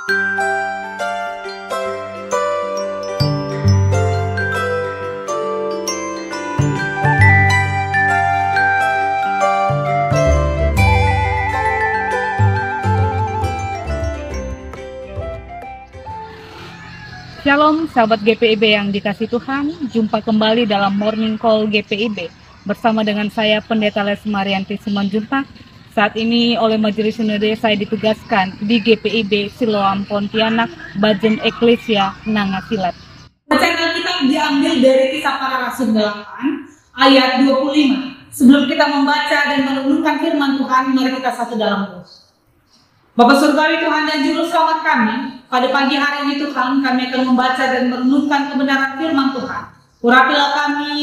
Shalom sahabat GPIB yang dikasih Tuhan, jumpa kembali dalam Morning Call GPIB bersama dengan saya Pendeta Les Marianti Simanjuntak. Saat ini oleh Majelis Sinode saya ditugaskan di GPIB Siloam Pontianak, Bajen Eklesia Nangasilat. Bacaan kita diambil dari Kisah Para Rasul 8 ayat 25. Sebelum kita membaca dan merenungkan firman Tuhan, mari kita satu dalam doa. Bapa Surgawi Tuhan dan Juru Selamat kami, pada pagi hari ini Tuhan, kami akan membaca dan merenungkan kebenaran firman Tuhan. Urapilah kami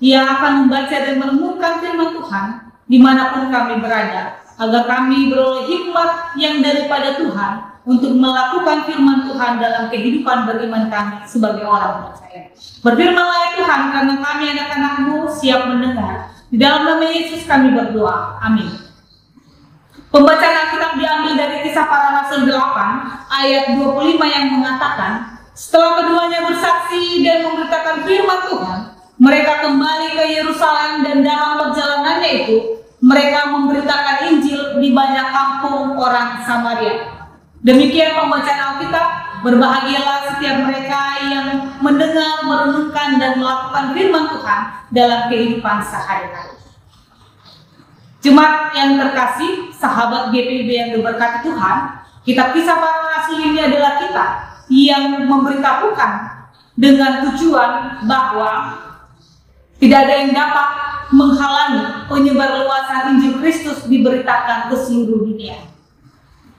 yang akan membaca dan merenungkan firman Tuhan dimanapun kami berada, agar kami beroleh hikmat yang daripada Tuhan untuk melakukan firman Tuhan dalam kehidupan beriman kami sebagai orang percaya. Berfirmanlah ya Tuhan, karena kami anak-anak-Mu siap mendengar. Di dalam nama Yesus kami berdoa. Amin. Pembacaan Alkitab diambil dari Kisah Para Rasul 8 ayat 25 yang mengatakan, setelah keduanya bersaksi dan memberitakan firman Tuhan, mereka kembali ke Yerusalem dan dalam perjalanannya itu mereka memberitakan Injil di banyak kampung orang Samaria. Demikian pembacaan Alkitab. Berbahagialah setiap mereka yang mendengar, merenungkan dan melakukan firman Tuhan dalam kehidupan sehari-hari. Jemaat yang terkasih, sahabat GPIB yang diberkati Tuhan, kitab Kisah Para Rasul ini adalah kitab yang memberitahukan dengan tujuan bahwa tidak ada yang dapat menghalangi penyebarluasan Injil Kristus diberitakan ke seluruh dunia.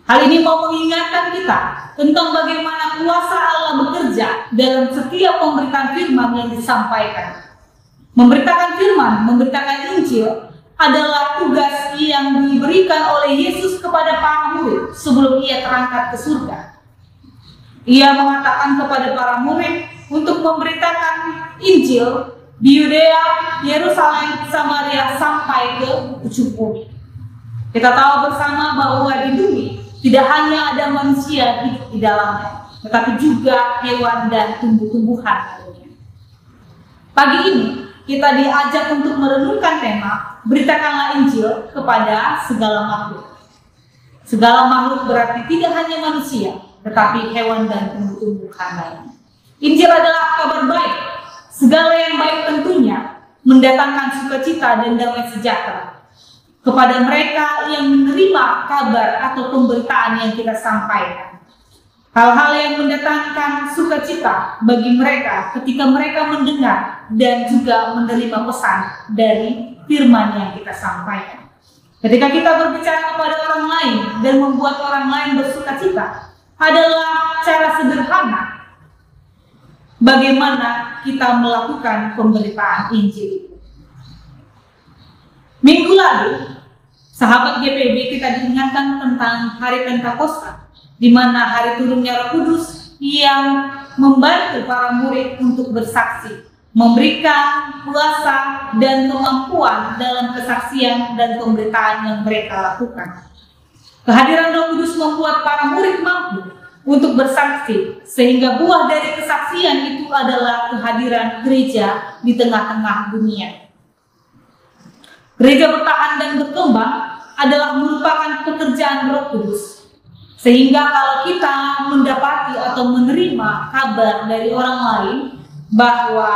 Hal ini mau mengingatkan kita tentang bagaimana kuasa Allah bekerja dalam setiap pemberitaan firman yang disampaikan. Memberitakan firman, memberitakan Injil adalah tugas yang diberikan oleh Yesus kepada para murid sebelum ia terangkat ke surga. Ia mengatakan kepada para murid untuk memberitakan Injil di Yudea, Yerusalem, Samaria sampai ke ujung bumi. Kita tahu bersama bahwa di bumi tidak hanya ada manusia hidup di dalamnya, tetapi juga hewan dan tumbuh-tumbuhan. Pagi ini kita diajak untuk merenungkan tema beritakanlah Injil kepada segala makhluk. Segala makhluk berarti tidak hanya manusia, tetapi hewan dan tumbuh-tumbuhan lainnya. Injil adalah kabar baik. Segala yang baik tentunya mendatangkan sukacita dan damai sejahtera kepada mereka yang menerima kabar atau pemberitaan yang kita sampaikan. Hal-hal yang mendatangkan sukacita bagi mereka ketika mereka mendengar dan juga menerima pesan dari firman yang kita sampaikan. Ketika kita berbicara kepada orang lain dan membuat orang lain bersukacita adalah cara sederhana bagaimana kita melakukan pemberitaan Injil. Minggu lalu, sahabat GPIB kita diingatkan tentang hari Pentakosta, di mana hari turunnya Roh Kudus yang membantu para murid untuk bersaksi, memberikan kuasa dan kemampuan dalam kesaksian dan pemberitaan yang mereka lakukan. Kehadiran Roh Kudus membuat para murid mampu untuk bersaksi, sehingga buah dari kesaksian itu adalah kehadiran gereja di tengah-tengah dunia. Gereja bertahan dan berkembang adalah merupakan pekerjaan Roh Kudus. Sehingga kalau kita mendapati atau menerima kabar dari orang lain bahwa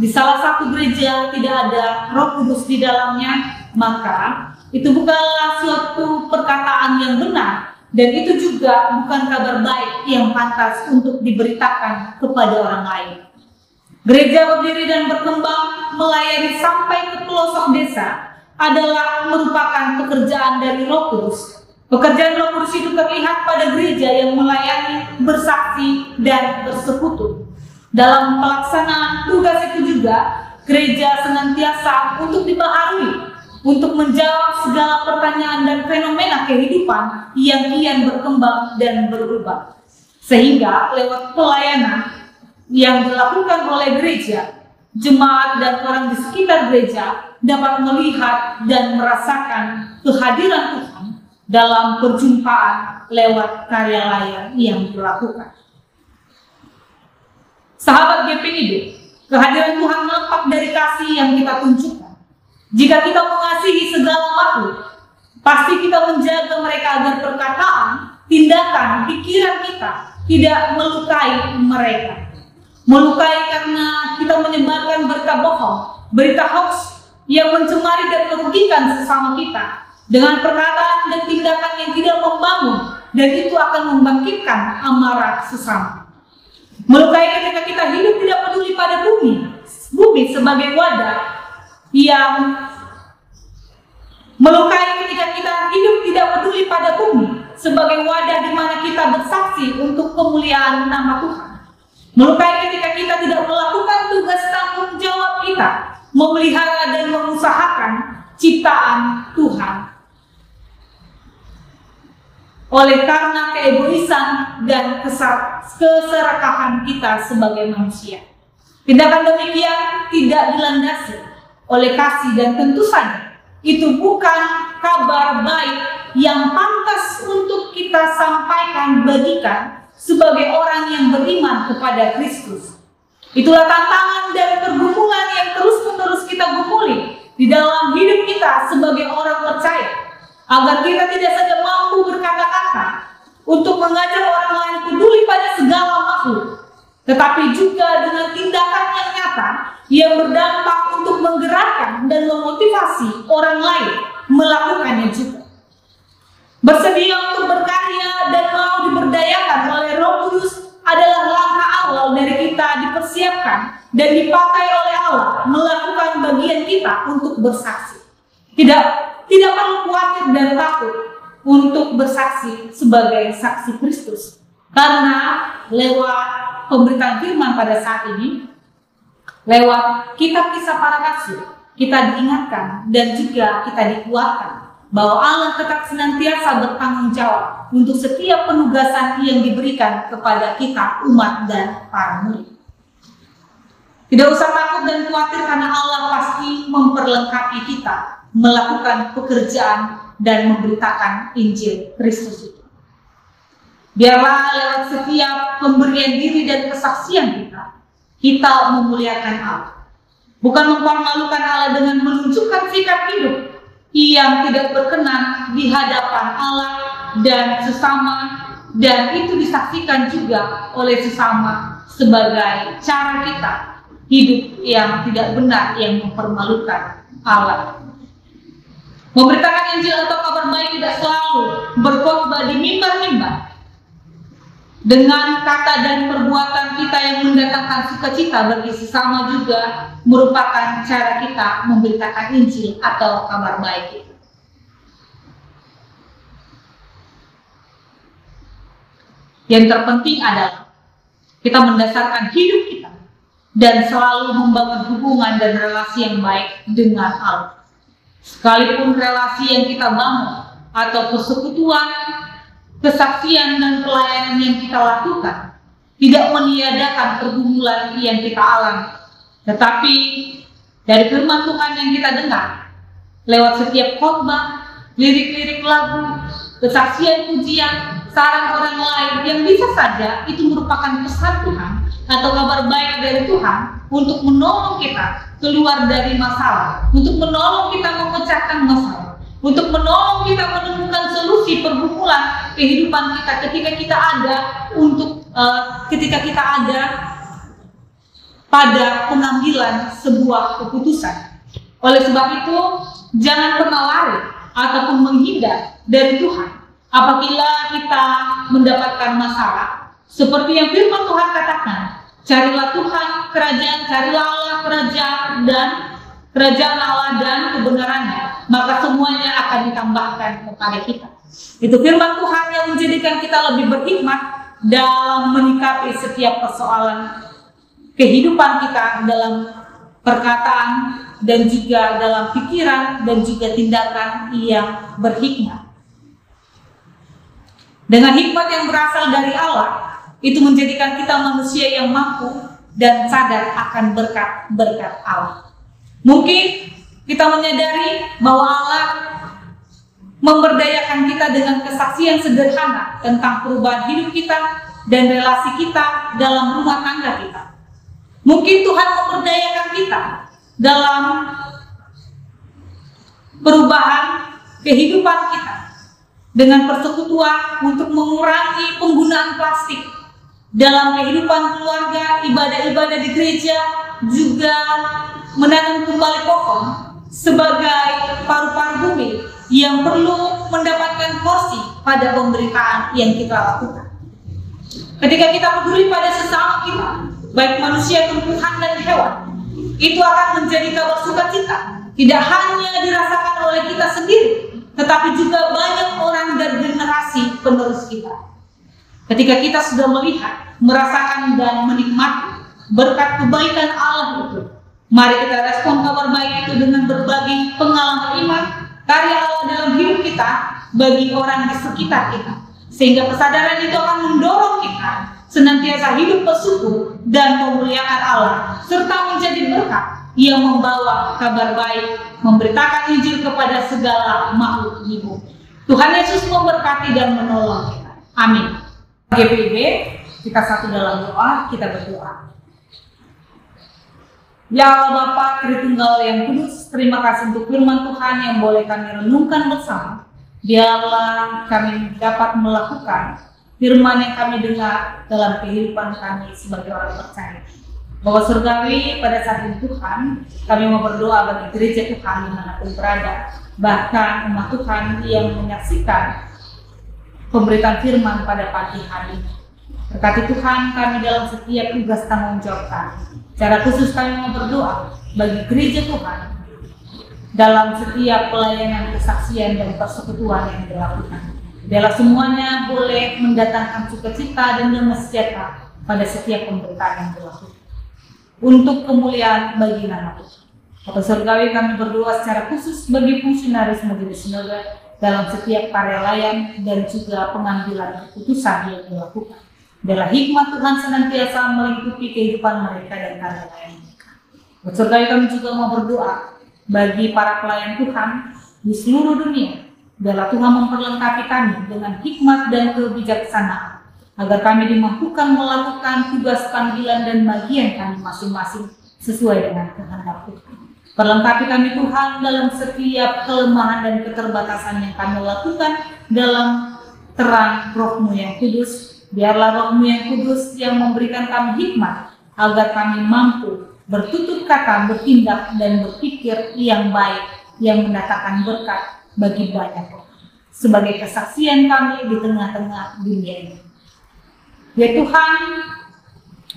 di salah satu gereja tidak ada Roh Kudus di dalamnya, maka itu bukanlah suatu perkataan yang benar, dan itu juga bukan kabar baik yang pantas untuk diberitakan kepada orang lain. Gereja berdiri dan berkembang melayani sampai ke pelosok desa adalah merupakan pekerjaan dari Roh Kudus. Pekerjaan Roh Kudus itu terlihat pada gereja yang melayani, bersaksi, dan bersekutu. Dalam pelaksanaan tugas itu juga, gereja senantiasa untuk dibaharui, untuk menjawab segala pertanyaan dan fenomena kehidupan yang kian berkembang dan berubah. Sehingga lewat pelayanan yang dilakukan oleh gereja, jemaat dan orang di sekitar gereja dapat melihat dan merasakan kehadiran Tuhan dalam perjumpaan lewat karya layar yang dilakukan. Sahabat GPIB, kehadiran Tuhan melekat dari kasih yang kita tunjukkan. Jika kita mengasihi segala makhluk, pasti kita menjaga mereka agar perkataan, tindakan, pikiran kita tidak melukai mereka. Melukai karena kita menyebarkan berita bohong, berita hoax yang mencemari dan merugikan sesama kita dengan perkataan dan tindakan yang tidak membangun, dan itu akan membangkitkan amarah sesama. Melukai ketika kita hidup tidak peduli pada bumi sebagai wadah yang melukai ketika kita hidup tidak peduli pada bumi sebagai wadah di mana kita bersaksi untuk kemuliaan nama Tuhan. Melukai ketika kita tidak melakukan tugas tanggung jawab kita memelihara dan mengusahakan ciptaan Tuhan. Oleh karena keegoisan dan keserakahan kita sebagai manusia. Tindakan demikian tidak dilandasi oleh kasih, dan tentu saja itu bukan kabar baik yang pantas untuk kita sampaikan, bagikan sebagai orang yang beriman kepada Kristus. Itulah tantangan dan pergumulan yang terus-menerus kita gumuli di dalam hidup kita sebagai orang percaya, agar kita tidak saja mampu berkata-kata untuk mengajak orang lain peduli pada segala makhluk, tetapi juga dengan tindakan yang nyata yang berdampak untuk menggerakkan dan memotivasi orang lain melakukannya juga. Bersedia untuk berkarya dan mau diberdayakan oleh Roh Kudus adalah langkah awal dari kita dipersiapkan dan dipakai oleh Allah melakukan bagian kita untuk bersaksi. Tidak perlu khawatir dan takut untuk bersaksi sebagai saksi Kristus, karena lewat pemberitaan firman pada saat ini, lewat kitab Kisah Para Rasul, kita diingatkan dan juga kita dikuatkan bahwa Allah tetap senantiasa bertanggung jawab untuk setiap penugasan yang diberikan kepada kita umat dan para murid. Tidak usah takut dan khawatir, karena Allah pasti memperlengkapi kita melakukan pekerjaan dan memberitakan Injil Kristus itu. Biarlah lewat setiap pemberian diri dan kesaksian kita memuliakan Allah. Bukan mempermalukan Allah dengan menunjukkan sikap hidup yang tidak berkenan di hadapan Allah dan sesama, dan itu disaksikan juga oleh sesama sebagai cara kita hidup yang tidak benar, yang mempermalukan Allah. Memberitakan Injil atau kabar baik tidak selalu berkhotbah di mimbar-mimbar dengan kata dan perbuatan kita yang mendatangkan sukacita bagi sesama juga merupakan cara kita memberitakan Injil atau kabar baik itu. Yang terpenting adalah kita mendasarkan hidup kita dan selalu membangun hubungan dan relasi yang baik dengan Allah. Sekalipun relasi yang kita bangun atau persekutuan, kesaksian dan pelayanan yang kita lakukan tidak meniadakan pergumulan yang kita alami, tetapi dari firman Tuhan yang kita dengar lewat setiap khotbah, lirik-lirik lagu, kesaksian pujian, saran orang lain yang bisa saja itu merupakan pesan Tuhan atau kabar baik dari Tuhan untuk menolong kita keluar dari masalah, untuk menolong kita memecahkan masalah, untuk menolong kita menemukan solusi pergumulan kehidupan kita ketika kita ada pada pengambilan sebuah keputusan. Oleh sebab itu, jangan pernah lari ataupun menghindar dari Tuhan apabila kita mendapatkan masalah. Seperti yang firman Tuhan katakan, carilah Tuhan, carilah Allah, kerajaan Allah dan kebenarannya, maka semuanya akan ditambahkan kepada kita. Itu firman Tuhan yang menjadikan kita lebih berhikmat dalam menyikapi setiap persoalan kehidupan kita, dalam perkataan dan juga dalam pikiran dan juga tindakan yang berhikmat. Dengan hikmat yang berasal dari Allah, itu menjadikan kita manusia yang mampu dan sadar akan berkat-berkat Allah. Mungkin kita menyadari bahwa Allah memberdayakan kita dengan kesaksian sederhana tentang perubahan hidup kita dan relasi kita dalam rumah tangga kita. Mungkin Tuhan memberdayakan kita dalam perubahan kehidupan kita dengan persekutuan untuk mengurangi penggunaan plastik dalam kehidupan keluarga, ibadah-ibadah di gereja, juga menanam kembali pohon sebagai paru-paru bumi yang perlu mendapatkan porsi pada pemberitaan yang kita lakukan. Ketika kita peduli pada sesama kita, baik manusia, tumbuhan, dan hewan, itu akan menjadi kabar sukacita, tidak hanya dirasakan oleh kita sendiri, tetapi juga banyak orang dan generasi penerus kita. Ketika kita sudah melihat, merasakan, dan menikmati berkat kebaikan Allah itu, mari kita respon kabar baik itu dengan berbagi pengalaman iman, karya Allah dalam hidup kita bagi orang di sekitar kita, sehingga kesadaran itu akan mendorong kita senantiasa hidup bersyukur dan memuliakan Allah, serta menjadi berkat yang membawa kabar baik, memberitakan Injil kepada segala makhluk hidup. Tuhan Yesus memberkati dan menolong kita. Amin. GPIB, kita satu dalam doa, kita berdoa. Ya Allah Bapa Tritunggal yang kudus, terima kasih untuk firman Tuhan yang boleh kami renungkan bersama. Biarlah kami dapat melakukan firman yang kami dengar dalam kehidupan kami sebagai orang percaya. Bapa Surgawi, pada saat ini Tuhan, kami mau berdoa bagi gereja Tuhan dimanapun berada, bahkan umat Tuhan yang menyaksikan pemberitaan firman pada pagi hari ini. Berkati Tuhan kami dalam setiap tugas tanggung jawab kami. Secara khusus kami mau berdoa bagi gereja Tuhan dalam setiap pelayanan, kesaksian, dan persekutuan yang dilakukan. Biarlah semuanya boleh mendatangkan sukacita dan damai sejahtera pada setiap pemberitaan yang dilakukan, untuk kemuliaan bagi nama Tuhan. Bapa Surgawi, kami berdoa secara khusus bagi fungsionaris Majelis Sinode dalam setiap karya layan dan juga pengambilan keputusan yang dilakukan. Biarlah hikmat Tuhan senantiasa melingkupi kehidupan mereka dan karya layan mereka. Bapa Surgawi, kami juga mau berdoa bagi para pelayan Tuhan di seluruh dunia. Biarlah Tuhan memperlengkapi kami dengan hikmat dan kebijaksanaan, agar kami dimampukan melakukan tugas panggilan dan bagian kami masing-masing sesuai dengan kehendak Tuhan. Perlengkapi kami Tuhan dalam setiap kelemahan dan keterbatasan yang kami lakukan dalam terang Roh-Mu yang kudus. Biarlah Roh-Mu yang kudus yang memberikan kami hikmat, agar kami mampu bertutur kata, bertindak, dan berpikir yang baik, yang mendatangkan berkat bagi banyak orang, sebagai kesaksian kami di tengah-tengah dunia ini. Ya Tuhan,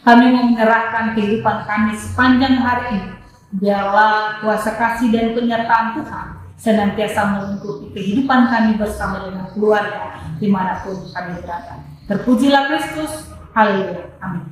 kami menyerahkan kehidupan kami sepanjang hari ini. Biarlah kuasa kasih dan penyertaan Tuhan senantiasa melingkupi kehidupan kami bersama dengan keluarga dimanapun kami berada. Terpujilah Kristus. Haleluya. Amin.